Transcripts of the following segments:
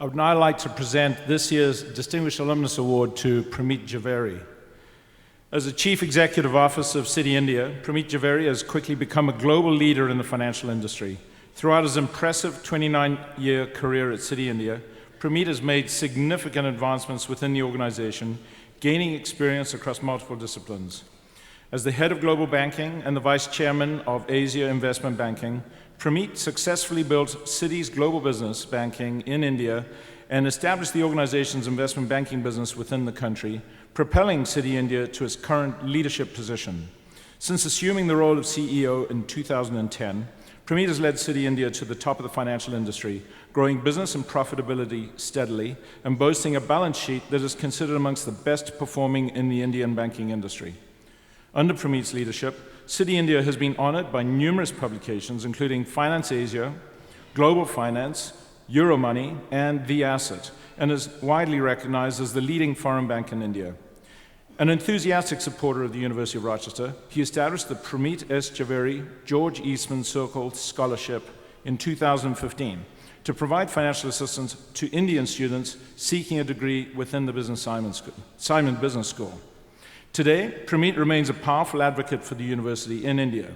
I would now like to present this year's Distinguished Alumnus Award to Pramit Jhaveri. As the Chief Executive Officer of Citi India, Pramit Jhaveri has quickly become a global leader in the financial industry. Throughout his impressive 29-year career at Citi India, Pramit has made significant advancements within the organization, gaining experience across multiple disciplines. As the head of global banking and the vice chairman of Asia Investment Banking, Pramit successfully built Citi's global business banking in India and established the organization's investment banking business within the country, propelling Citi India to its current leadership position. Since assuming the role of CEO in 2010, Pramit has led Citi India to the top of the financial industry, growing business and profitability steadily and boasting a balance sheet that is considered amongst the best performing in the Indian banking industry. Under Pramit's leadership, Citi India has been honored by numerous publications, including Finance Asia, Global Finance, Euromoney, and The Asset, and is widely recognized as the leading foreign bank in India. An enthusiastic supporter of the University of Rochester, he established the Pramit S. Jhaveri George Eastman Circle Scholarship in 2015 to provide financial assistance to Indian students seeking a degree within the Simon Business School. Today, Pramit remains a powerful advocate for the university in India.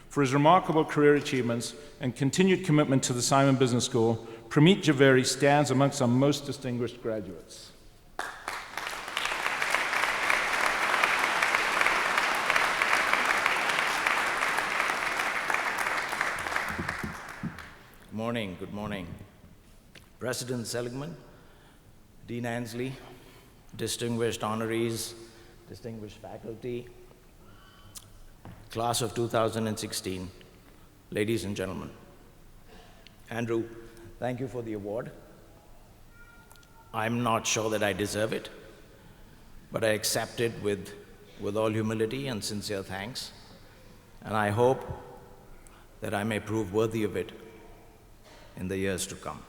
For his remarkable career achievements and continued commitment to the Simon Business School, Pramit Jhaveri stands amongst our most distinguished graduates. Good morning. President Seligman, Dean Ansley, distinguished honorees, distinguished faculty, class of 2016, ladies and gentlemen. Andrew, thank you for the award. I'm not sure that I deserve it, but I accept it with all humility and sincere thanks, and I hope that I may prove worthy of it in the years to come.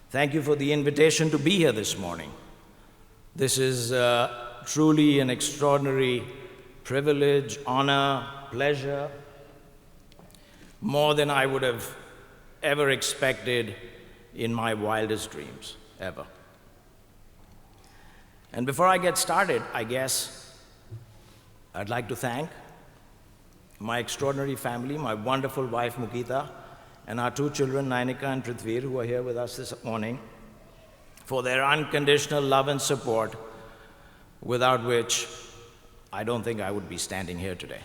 Thank you for the invitation to be here this morning. This is truly an extraordinary privilege, honor, pleasure, more than I would have ever expected in my wildest dreams, ever. And before I get started, I guess I'd like to thank my extraordinary family, my wonderful wife, Mukita, and our two children, Nainika and Prithvir, who are here with us this morning, for their unconditional love and support, without which I don't think I would be standing here today.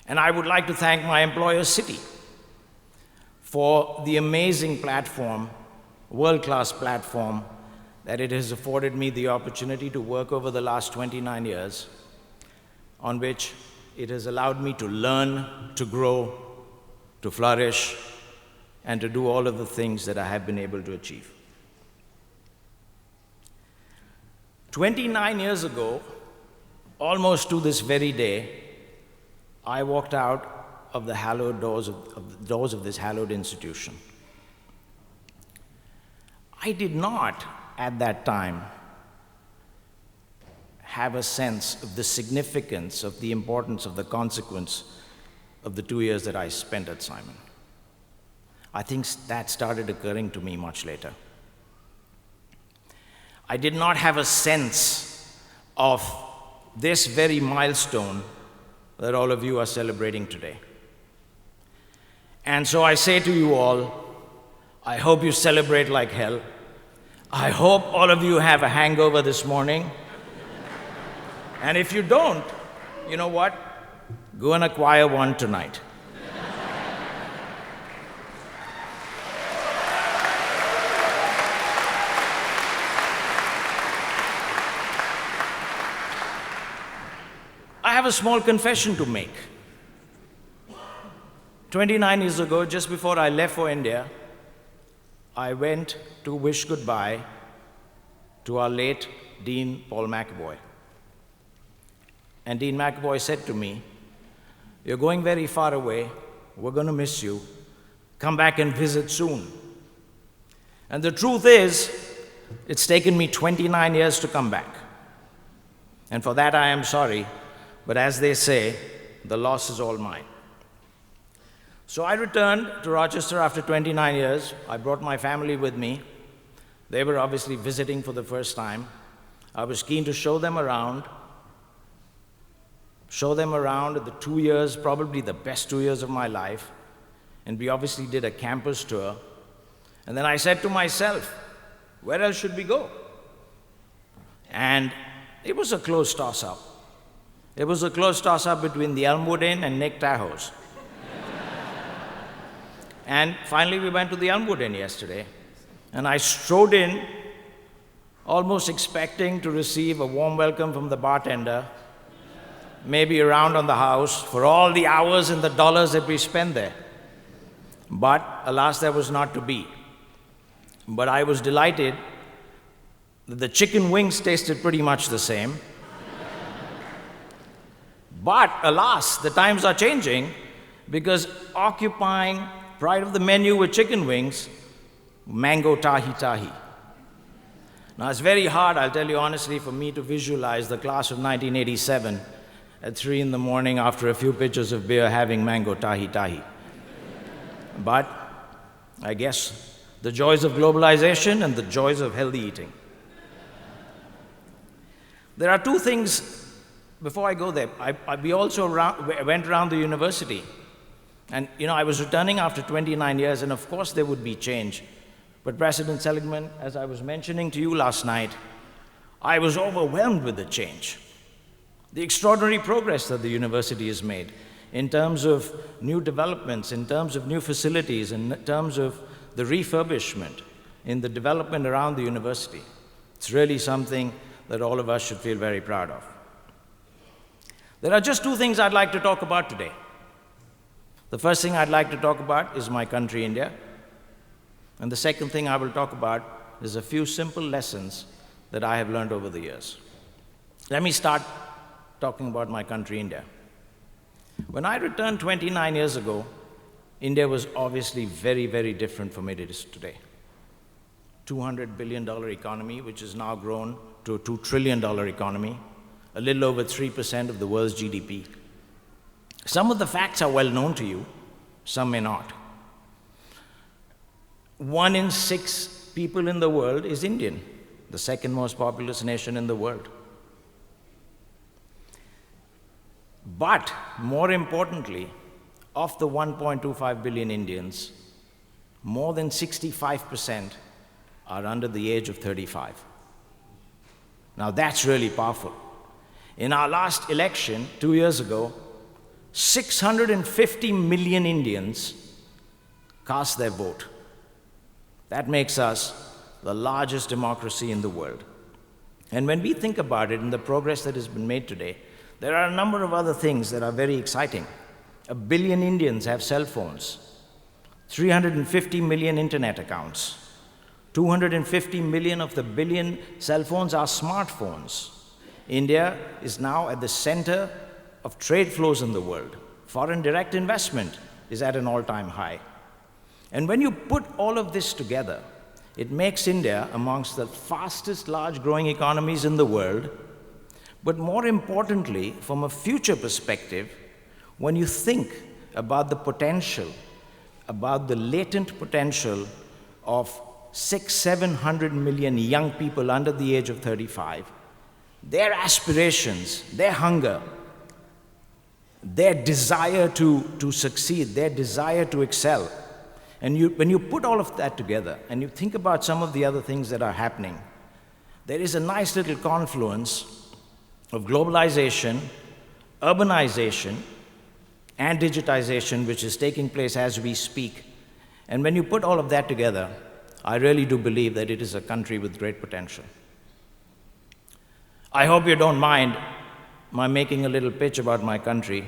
And I would like to thank my employer, Citi, for the amazing platform, world-class platform, that it has afforded me the opportunity to work over the last 29 years, on which it has allowed me to learn, to grow, to flourish, and to do all of the things that I have been able to achieve. 29 years ago, almost to this very day, I walked out of the hallowed doors of this hallowed institution. I did not, at that time, have a sense of the significance, of the importance, of the consequence of the 2 years that I spent at Simon. I think that started occurring to me much later. I did not have a sense of this very milestone that all of you are celebrating today. And so I say to you all, I hope you celebrate like hell. I hope all of you have a hangover this morning. And if you don't, you know what? Go and acquire one tonight. I have a small confession to make. 29 years ago, just before I left for India, I went to wish goodbye to our late Dean Paul McAvoy. And Dean McAvoy said to me, "You're going very far away. We're going to miss you. Come back and visit soon." And the truth is, it's taken me 29 years to come back. And for that I am sorry, but as they say, the loss is all mine. So I returned to Rochester after 29 years. I brought my family with me, They were obviously visiting for the first time. I was keen to show them around the 2 years, probably the best 2 years of my life. And we obviously did a campus tour. And then I said to myself, where else should we go? And it was a close toss-up. It was a close toss-up between the Elmwood Inn and Nick Tahoe's. And finally, we went to the Elmwood Inn yesterday. And I strode in, almost expecting to receive a warm welcome from the bartender, maybe a round on the house for all the hours and the dollars that we spent there. But alas, that was not to be. But I was delighted that the chicken wings tasted pretty much the same. But alas, the times are changing, because occupying pride of the menu with chicken wings, mango tahi tahi. Now it's very hard, I'll tell you honestly, for me to visualize the class of 1987 at 3 in the morning after a few pitchers of beer having mango tahi tahi. But I guess the joys of globalization and the joys of healthy eating. There are two things, before I go there, we also went around the university. And I was returning after 29 years, and of course there would be change. But President Seligman, as I was mentioning to you last night, I was overwhelmed with the change. The extraordinary progress that the university has made in terms of new developments, in terms of new facilities, in terms of the refurbishment, in the development around the university. It's really something that all of us should feel very proud of. There are just two things I'd like to talk about today. The first thing I'd like to talk about is my country, India. And the second thing I will talk about is a few simple lessons that I have learned over the years. Let me start talking about my country, India. When I returned 29 years ago, India was obviously very, very different from it is today. $200 billion economy, which has now grown to a $2 trillion economy, a little over 3% of the world's GDP. Some of the facts are well known to you, some may not. 1 in 6 people in the world is Indian, the second most populous nation in the world. But more importantly, of the 1.25 billion Indians, more than 65% are under the age of 35. Now that's really powerful. In our last election, 2 years ago, 650 million Indians cast their vote. That makes us the largest democracy in the world. And when we think about it and the progress that has been made today, there are a number of other things that are very exciting. 1 billion Indians have cell phones, 350 million internet accounts, 250 million of the billion cell phones are smartphones. India is now at the center of trade flows in the world. Foreign direct investment is at an all-time high. And when you put all of this together, it makes India amongst the fastest large-growing economies in the world. But more importantly, from a future perspective, when you think about the potential, about the latent potential of 600-700 million young people under the age of 35, their aspirations, their hunger, their desire to succeed, their desire to excel. And when you put all of that together and you think about some of the other things that are happening, there is a nice little confluence of globalization, urbanization, and digitization, which is taking place as we speak. And when you put all of that together, I really do believe that it is a country with great potential. I hope you don't mind my making a little pitch about my country,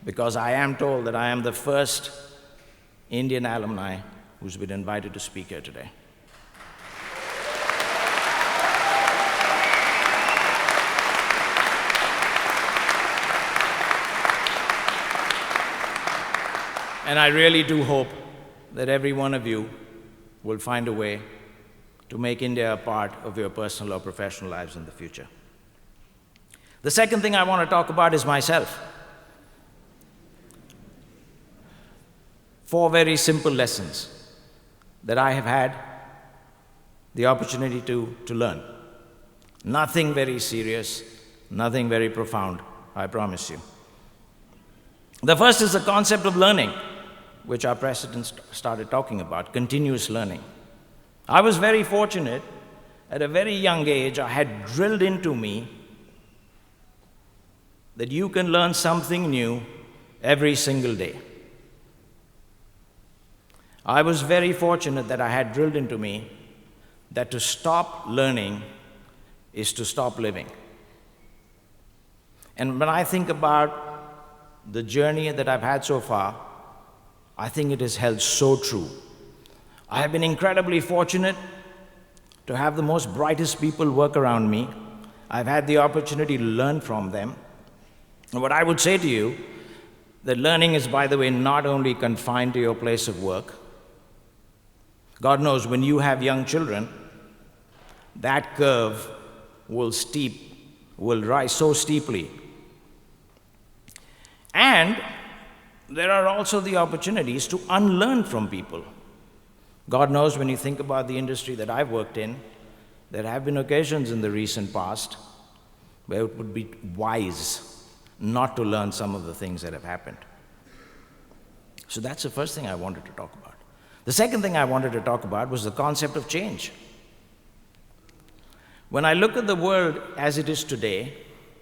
because I am told that I am the first Indian alumni who's been invited to speak here today. And I really do hope that every one of you will find a way to make India a part of your personal or professional lives in the future. The second thing I want to talk about is myself. 4 very simple lessons that I have had the opportunity to learn. Nothing very serious, nothing very profound, I promise you. The first is the concept of learning, which our president started talking about, continuous learning. I was very fortunate. At a very young age, I had drilled into me that you can learn something new every single day. I was very fortunate that I had drilled into me that to stop learning is to stop living. And when I think about the journey that I've had so far, I think it has held so true. I have been incredibly fortunate to have the most brightest people work around me. I've had the opportunity to learn from them. And what I would say to you, that learning is, by the way, not only confined to your place of work. God knows when you have young children, that curve will rise so steeply. And there are also the opportunities to unlearn from people. God knows when you think about the industry that I've worked in, there have been occasions in the recent past where it would be wise not to learn some of the things that have happened. So that's the first thing I wanted to talk about. The second thing I wanted to talk about was the concept of change. When I look at the world as it is today,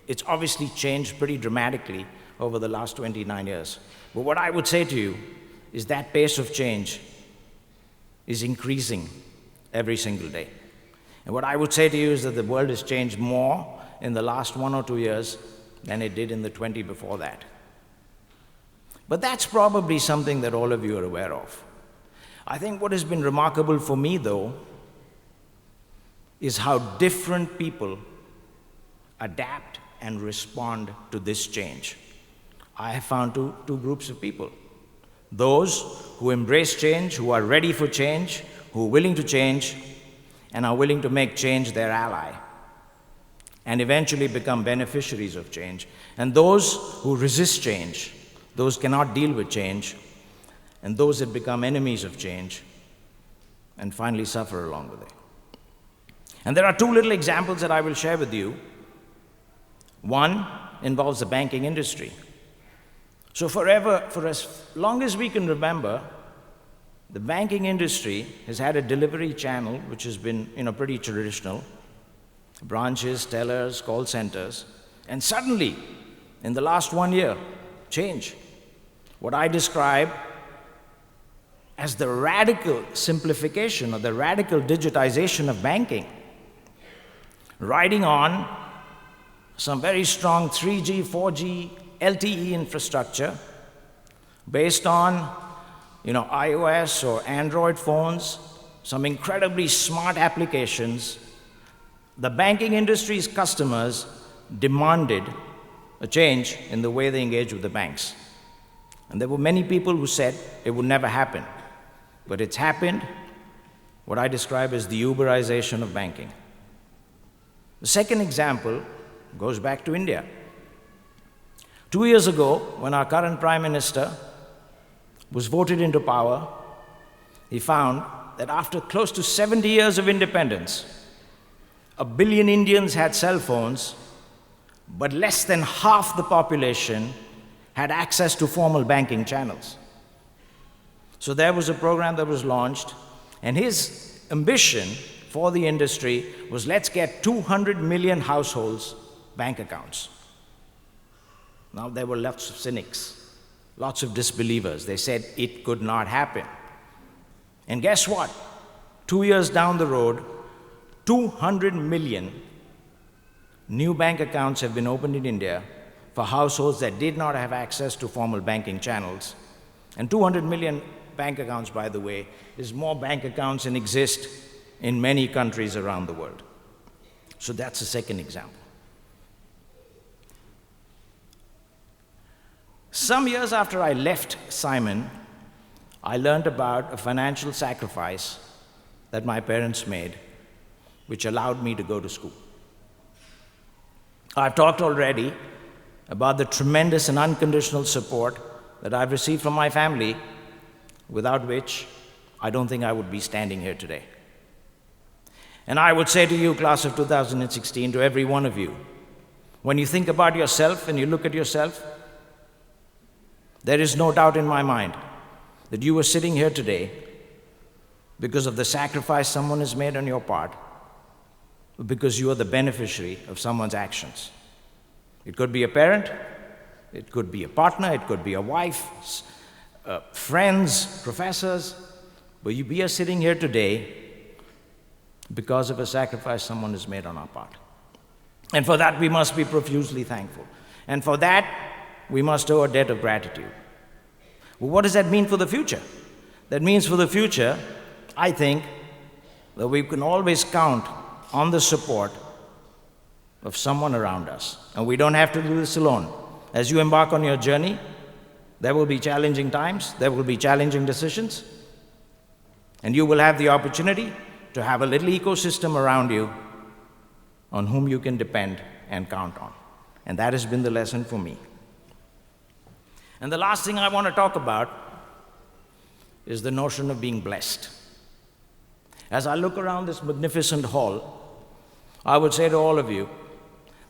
it's obviously changed pretty dramatically over the last 29 years. But what I would say to you is that pace of change is increasing every single day. And what I would say to you is that the world has changed more in the last 1 or 2 years than it did in the 20 before that. But that's probably something that all of you are aware of. I think what has been remarkable for me, though, is how different people adapt and respond to this change. I have found two groups of people. Those who embrace change, who are ready for change, who are willing to change, and are willing to make change their ally, and eventually become beneficiaries of change. And those who resist change, those cannot deal with change, and those that become enemies of change, and finally suffer along with it. And there are two little examples that I will share with you. One involves the banking industry. So for as long as we can remember, the banking industry has had a delivery channel which has been, pretty traditional. Branches, tellers, call centers. And suddenly, in the last 1 year, change. What I describe as the radical simplification or the radical digitization of banking, riding on some very strong 3G, 4G, LTE infrastructure based on iOS or Android phones, some incredibly smart applications. The banking industry's customers demanded a change in the way they engage with the banks. And there were many people who said it would never happen. But it's happened, what I describe as the Uberization of banking. The second example goes back to India. 2 years ago, when our current Prime Minister was voted into power, he found that after close to 70 years of independence, 1 billion Indians had cell phones, but less than half the population had access to formal banking channels. So there was a program that was launched, and his ambition for the industry was, let's get 200 million households bank accounts. Now there were lots of cynics, lots of disbelievers. They said it could not happen. And guess what? 2 years down the road, 200 million new bank accounts have been opened in India for households that did not have access to formal banking channels. And 200 million bank accounts, by the way, is more bank accounts than exist in many countries around the world. So that's the second example. Some years after I left Simon, I learned about a financial sacrifice that my parents made, which allowed me to go to school. I've talked already about the tremendous and unconditional support that I've received from my family, without which I don't think I would be standing here today. And I would say to you, class of 2016, to every one of you, when you think about yourself and you look at yourself, there is no doubt in my mind that you are sitting here today because of the sacrifice someone has made on your part, because you are the beneficiary of someone's actions. It could be a parent, it could be a partner, it could be a wife, friends, professors, but we are sitting here today because of a sacrifice someone has made on our part. And for that, we must be profusely thankful. And for that, we must owe a debt of gratitude. Well, what does that mean for the future? That means for the future, I think that we can always count on the support of someone around us. And we don't have to do this alone. As you embark on your journey, there will be challenging times, there will be challenging decisions, and you will have the opportunity to have a little ecosystem around you on whom you can depend and count on. And that has been the lesson for me. And the last thing I want to talk about is the notion of being blessed. As I look around this magnificent hall, I would say to all of you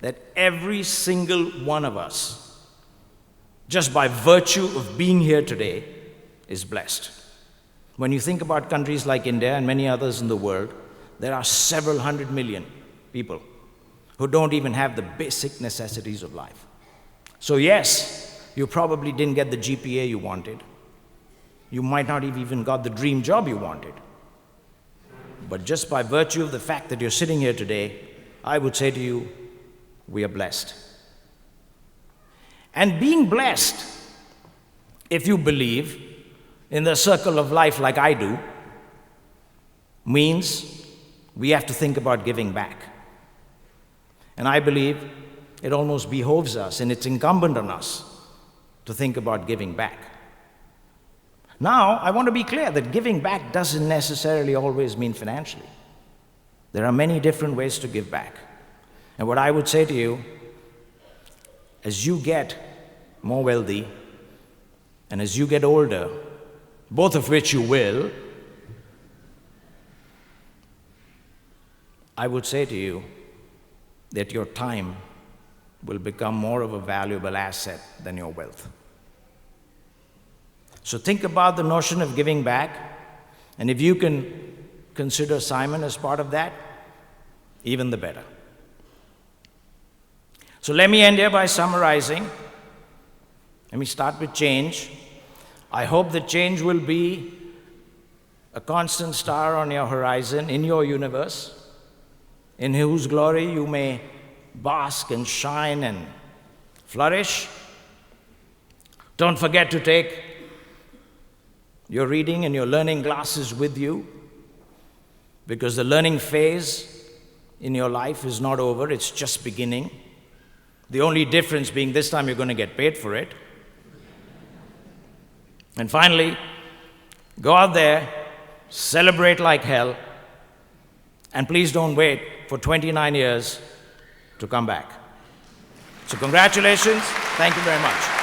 that every single one of us, just by virtue of being here today, is blessed. When you think about countries like India and many others in the world, there are several 100 million people who don't even have the basic necessities of life. So yes, you probably didn't get the GPA you wanted. You might not have even got the dream job you wanted. But just by virtue of the fact that you're sitting here today, I would say to you, we are blessed. And being blessed, if you believe in the circle of life like I do, means we have to think about giving back. And I believe it almost behoves us, and it's incumbent on us, to think about giving back. Now, I want to be clear that giving back doesn't necessarily always mean financially. There are many different ways to give back. And what I would say to you, as you get more wealthy and as you get older, both of which you will, I would say to you that your time will become more of a valuable asset than your wealth. So think about the notion of giving back, and if you can consider Simon as part of that, even the better. So let me end here by summarizing. Let me start with change. I hope that change will be a constant star on your horizon, in your universe, in whose glory you may bask and shine and flourish. Don't forget to take your reading and your learning glasses with you, because the learning phase in your life is not over, it's just beginning. The only difference being this time you're going to get paid for it. And finally, go out there, celebrate like hell, and please don't wait for 29 years to come back. So congratulations. Thank you very much.